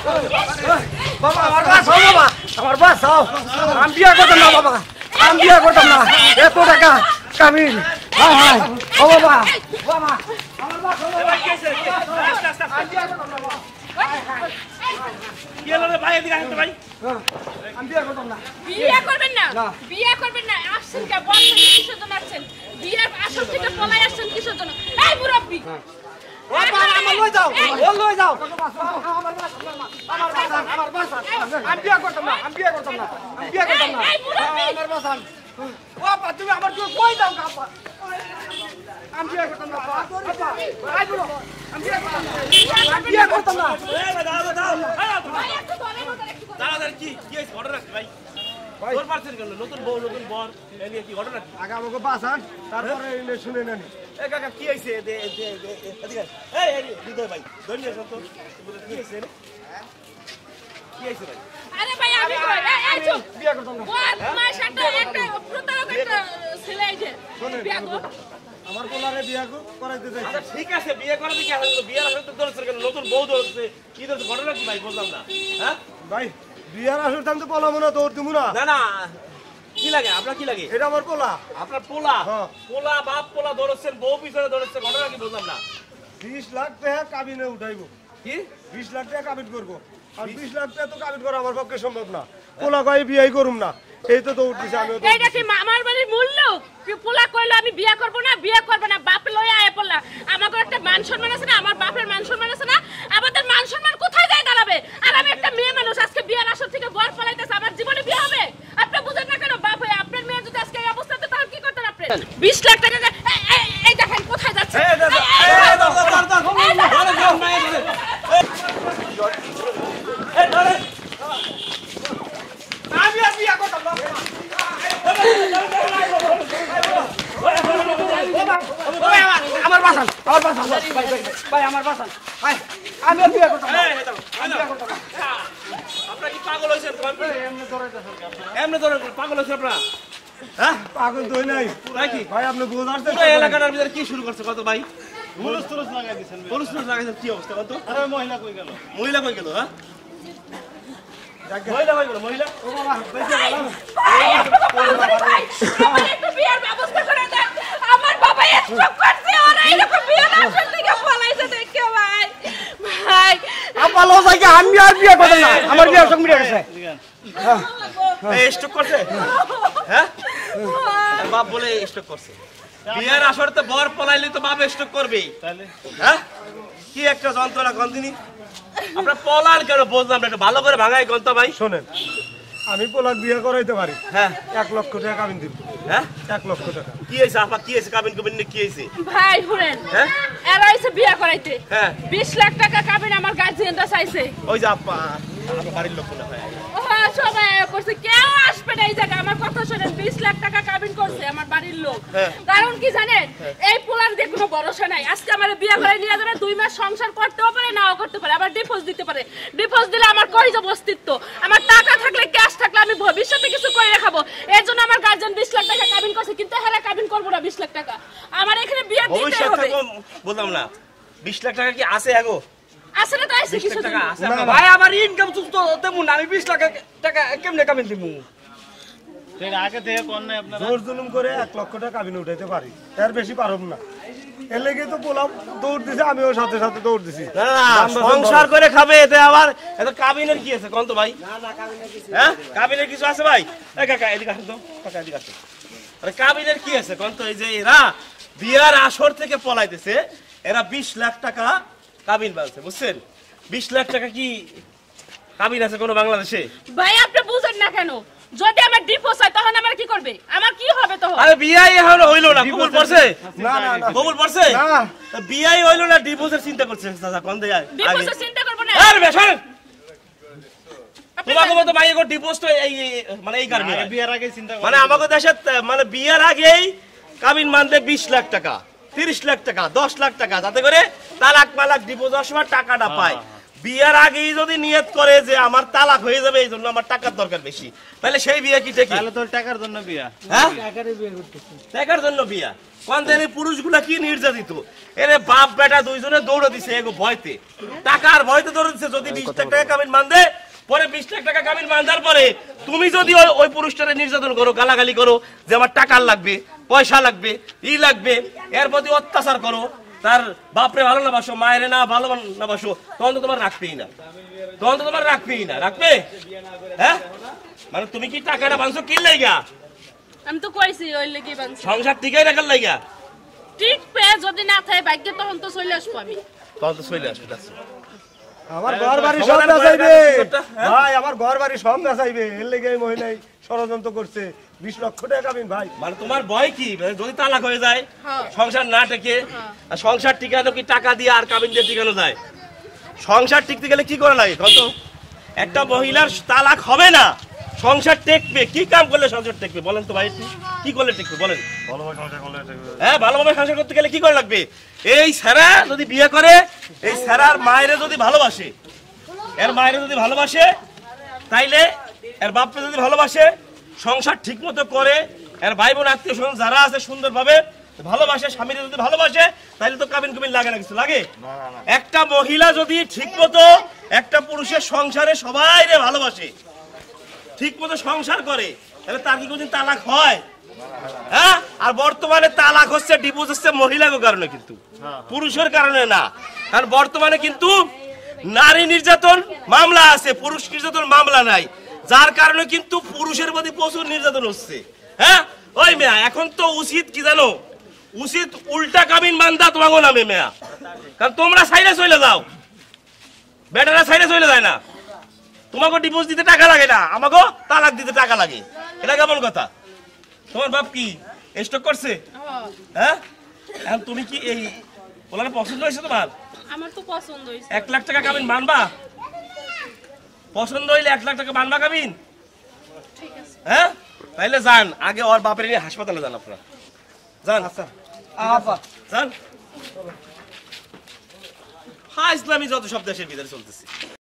বাবা আমার বাঁচাও বাবা আমার বাঁচাও আমি বিয়া করতাম না বাবা আমি বিয়া করতাম না এত টাকা কাবিন হায় হায় ও বাবা বাবা আমার বাঁচাও বাবা কি আছে আমি বিয়া করতাম না বাবা কি হলো রে ভাই এদিকে আসতে ভাই আমি বিয়া করতাম না বিয়া করবেন না বিয়া করবেন না আসছেন কে বলছেন কিসের জন্য আসছেন বিয়ার আসল থেকে পলাই আসছেন কিসের জন্য এই মুরব্বি ও বাবা আমার লই যাও ও লই যাও আমার বাঁচান আমি বিয়া করতাম না আমি বিয়া করতাম না আমি বিয়া করতাম না আমার বাঁচান ও বাবা তুমি আমার জন্য কই দাও বাবা আমি বিয়া করতাম না বাবা আই বলো আমি বিয়া করতাম না দাও দাও কি হইছে ঘটনা ভাই তোর পারছেন কেন নতুন বউ নতুন বর এলিয়ে কি ঘটনা আগে আমাকে বাঁচান তারপরে এনে শুনে নেন এ কাকা কি হইছে এদিকে এই দিদা ভাই ধরিয়ে সব তো কি হইছে রে কি হইছে ভাই আরে ভাই আমি কই এই চুপ বিয়া করতাম না ওর তোমার সাথে একটা প্রতারক একটা ছেলে আইছে বিয়া কর আমার কোলারে বিয়া করাইতে চাই আচ্ছা ঠিক আছে বিয়ে করা দিকে আসলে বিয়ের আসলে তো ধরছে কেন নতুন বউ ধরছে কি ধরছে ঘটনা কি ভাই বললাম না হ্যাঁ ভাই বিয়ার আসল দাম তো পলাবো না তোর তুমি না না না কি লাগে আপনার কি লাগে এটা আমার পোলা আপনার পোলা হ্যাঁ। পোলা বাপ পোলা ধরছেন বউ পিছনে ধরছে ঘটনা কি বললাম না 20 লাখ টাকা কাবিনে উঠাইবো কি 20 লাখ টাকা কাবিন করবো আর 20 লাখ টাকা তো কাবিন করা আমার পক্ষে সম্ভব না পোলা কই বিয়াই করুম না এই তো দৌড় দিছে আমি এইটা কি আমার বাড়ির মূল্য কি পোলা কইলো আমি বিয়া করব না বাপ লই আয় পোলা আমাদের একটা মান সম্মান আছে না আমার বাপের মান সম্মান আছে না আমাদের মান সম্মান কোথায় যায় দাঁড়াবে আর আমি একটা মেয়ে মানুষ আজকে বিয়ার আসর থেকে বর পলাইতেছে আমার জীবনে বিয়ে হবে আপনি বুঝেন না কেন বাপ হয়ে আপনার মেয়ে যদি আজকে এই অবস্থাতে তাহলে কি করতেন আপনি 20 লাখ টাকা এই দেখেন কোথায় যাচ্ছে আমি আর বিয়া করতাম না আমার বাসান ভাই আমার বাসান ভাই আমি আর বিয়া করতাম না আপনারা কি পাগল হইছেন এমনি ধরে পাগল হইছেন আপনারা হ্যাঁ পাগল দই নাই নাকি ভাই আপনি বুঝ আসতে পুরো এলাকাটার ভিতরে কি শুরু করছে কত ভাই পুলিশ তুলিশ লাগাই দিছেন পুলিশ লাগাইছেন কি অবস্থা কত আরে মহিলা কই গেল মহিলা কই গেল হ্যাঁ মহিলা কই গেল মহিলা ও বাবা বেঁচে গেল আমার একটু বিয়ার ব্যবস্থা করে দেন আমার বাবা স্ট্রোক করছে ওরা এরকম বিয়ার আসর থেকে পলাইছে দেখে ভাই ভাই আপালো জায়গা আমি আর বিয়া করতাম না আমার বিয়ার সঙ্গে মিলে গেছে এই স্টক করছে হ্যাঁ বাপ বলে স্টক করছে বিয়ার আসরতে বর পলাইলে তো বাপ স্টক করবেই তাহলে হ্যাঁ কি একটা যন্ত্রণা গন্ধিনী আমরা পলার কেন বুঝলাম না একটু ভালো করে ভাঙাই গন্ত ভাই শোনেন আমি পোলার বিয়া করাইতে পারি হ্যাঁ 1 লক্ষ টাকা কাবিন দিব হ্যাঁ 1 লক্ষ টাকা কি হয়েছে আপা কি হয়েছে কাবিন কবিন কি হয়েছে ভাই শুনেন হ্যাঁ এরা এসে বিয়া করাইতে হ্যাঁ 20 লাখ টাকা কাবিন আমার গার্জিয়ানরা চাইছে ওই যে আপা আমার বাড়ির লোক না ভাই সবাই করছে কেউ আসবে না এই জায়গা আমার কথা শুনেন 20 লাখ টাকা কাবিন করছে আমার বাড়ির লোক কারণ কি জানেন এই পোলার দিয়ে কোনো ভরসা নাই আজকে আমার বিয়া করে নিয়ে যাবে 2 মাস সংসার করতেও পারে নাও করতে পারে আবার ডিভোর্স দিতে পারে ডিভোর্স দিলে আমার কই যাব অস্তিত্ব আমার টাকা থাকলে ক্যাশ থাকলে আমি ভবিষ্যতে কিছু করে রাখবো এর জন্য আমার গার্জিয়ান 20 লাখ টাকা কাবিন করছে কিন্তু হেরা কাবিন করব না 20 লাখ টাকা আমার এখানে বিয়া দিতে হবে বললাম না 20 লাখ টাকা কি আছে আগো আসলে তো আইছে কিছু টাকা আছে ভাই আমার ইনকাম তো তেমন আমি 20 লাখ টাকা কেমনে কাবিন দিমু এর আগে থেকে কোন নাই আপনারা জোর জুলুম করে 1 লক্ষ টাকা কাবিন উঠাইতে পারি এর বেশি পারব না এর লাগি তো বললাম দৌড় দিছে আমিও সাথে সাথে দৌড় দিছি না সংসার করে খাবে এতে আবার এত কাবিনের কি আছে কোন তো ভাই না কাবিনের কিছু হ্যাঁ কাবিনের কিছু আছে ভাই এই কাকা এদিকে আসো তো কাকা এদিকে আসো আরে কাবিনের কি আছে কোন তো এই যে এরা বিয়ার আসর থেকে পলাইতেছে এরা 20 লাখ টাকা কাবিন বলছে বুঝছেন 20 লাখ টাকা কি কাবিন আছে কোন বাংলাদেশে ভাই আপনি বুঝেন না কেন যদি আমার ডিভোর্স হয় তখন আমার কি করবে আমার কি হবে তখন আরে বিয়াই এখন হইলো না কবুল পড়ছে না না না কবুল পড়ছে না বিয়াই হইলো না ডিভোর্সের চিন্তা করছে চাচা কোন দেয় ডিভোর্সের চিন্তা করব না আরে বেশাল তোমাকে মত ভাই এগো ডিভোর্স তো এই মানে এই কারণে বিয়ার আগে চিন্তা মানে আমাদের দেশে মানে বিয়ার আগেই কাবিন মানতে 20 লাখ টাকা 30 লাখ টাকা 10 লাখ টাকা যাতে করে তালাক মালাক ডিভোর্স হওয়ার সময় টাকাটা পায় বিয়ার আগেই যদি নিয়ত করে যে আমার তালাক হয়ে যাবে এই জন্য আমার টাকার দরকার বেশি, তাহলে সেই বিয়ে কি ঠিক? তাহলে তোর টাকার জন্য বিয়া। হ্যাঁ, টাকার জন্য বিয়া। কোন জানি পুরুষগুলা কি নির্যাতিত, এরে বাপ বেটা দুইজনে দৌড়ে দিছে এগো ভয়তে, টাকার ভয়তে দৌড়ে দিছে। যদি 20 লাখ টাকা কাবিন বাঁধে, পরে 20 লাখ টাকা কাবিন বাঁধার পরে তুমি যদি ওই পুরুষটারে নির্যাতন করো, গালাগালি করো যে আমার টাকার লাগবে, পয়সা লাগবে, ই লাগবে, এর প্রতি অত্যাচার করো, তার বাপরে ভালো না বাসো, মায়েরে না ভালো না বাসো, তখন তো তোমার রাখবেই না, তখন তো তোমার রাখবেই না। রাখবে? হ্যাঁ, মানে তুমি কি টাকাটা বাঁধছো কি লাইগা? আমি তো কইছি ওই লাগি বানছি। সংসার ঠিকই রাখার লাইগা? ঠিক পে যদি না থাকে ভাগ্যে তখন তো চলে আসবো আমি। তখন তো চলে আসবে। আমার ঘর বাড়ি সব বেচাইবে ভাই, আমার ঘর বাড়ি সব বেচাইবে। এর লেগে এই মহিলাই ষড়যন্ত্র করছে। 20 লক্ষ টাকা কাবিন ভাই। মানে তোমার ভয় কি? যদি তালাক হয়ে যায়, হ্যাঁ। সংসার না টেকে, আর সংসার টিকানো কি টাকা দিয়ে আর কাবিন দিয়ে টিকানো যায়? সংসার টিকতে গেলে কি করে লাগে? কত একটা মহিলার তালাক হবে না, সংসার টেকবে, কি কাম করলে সংসার টেকবে বলেন তো ভাই? কি করলে টেকবে বলেন? হ্যাঁ, ভালোভাবে সংসার করতে গেলে কি করে লাগবে? এই স্যারা যদি বিয়ে করে, এই স্যারার মায়েরে যদি ভালোবাসে, এর মায়েরে যদি ভালোবাসে, তাইলে এর বাপকে যদি ভালোবাসে, সংসার ঠিক মতো করে, এর ভাই বোন আত্মীয় স্বজন যারা আছে সুন্দরভাবে ভালোবাসে, স্বামীরে যদি ভালোবাসে, তাইলে তো কাবিন কুবিন লাগে না, কিছু লাগে? একটা মহিলা যদি ঠিক মতো একটা পুরুষের সংসারে সবাই রে ভালোবাসে, ঠিক মতো সংসার করে, তাহলে তার কি কোনদিন তালাক হয়? হ্যাঁ, আর বর্তমানে তালাক হচ্ছে, ডিভোর্স হচ্ছে মহিলার কারণে, কিন্তু পুরুষের কারণে না। কারণ বর্তমানে কিন্তু নারী নির্যাতন মামলা আছে, পুরুষ নির্যাতন মামলা নাই, যার কারণে কিন্তু পুরুষের প্রতি প্রচুর নির্যাতন হচ্ছে। হ্যাঁ, ওই মেয়া এখন তো উচিত কি জানো? উচিত উল্টা কাবিন বান্ধা তোমাকে নামে মেয়া, কারণ তোমরা সাইডে চলে যাও, বেটারা সাইডে চলে যায় না, তোমাকে ডিভোর্স দিতে টাকা লাগে না, আমাকে তালাক দিতে টাকা লাগে। এটা কেমন কথা? তোমার বাপ কি স্টক করছে? হ্যাঁ, এখন তুমি কি এই ওনার পছন্দ হয়েছে তোমার? আমার তো পছন্দ হইছে। 1 লাখ টাকা কাবিন বানবা? পছন্দ হইলে 1 লাখ টাকা বানবা কাবিন? ঠিক আছে। হ্যাঁ, তাইলে যান আগে ওর বাপের নিয়ে হাসপাতালে যান, আপনারা যান। আচ্ছা যান। হ্যাঁ, ইসলামী যত সব দেশের ভিতরে চলতেছে।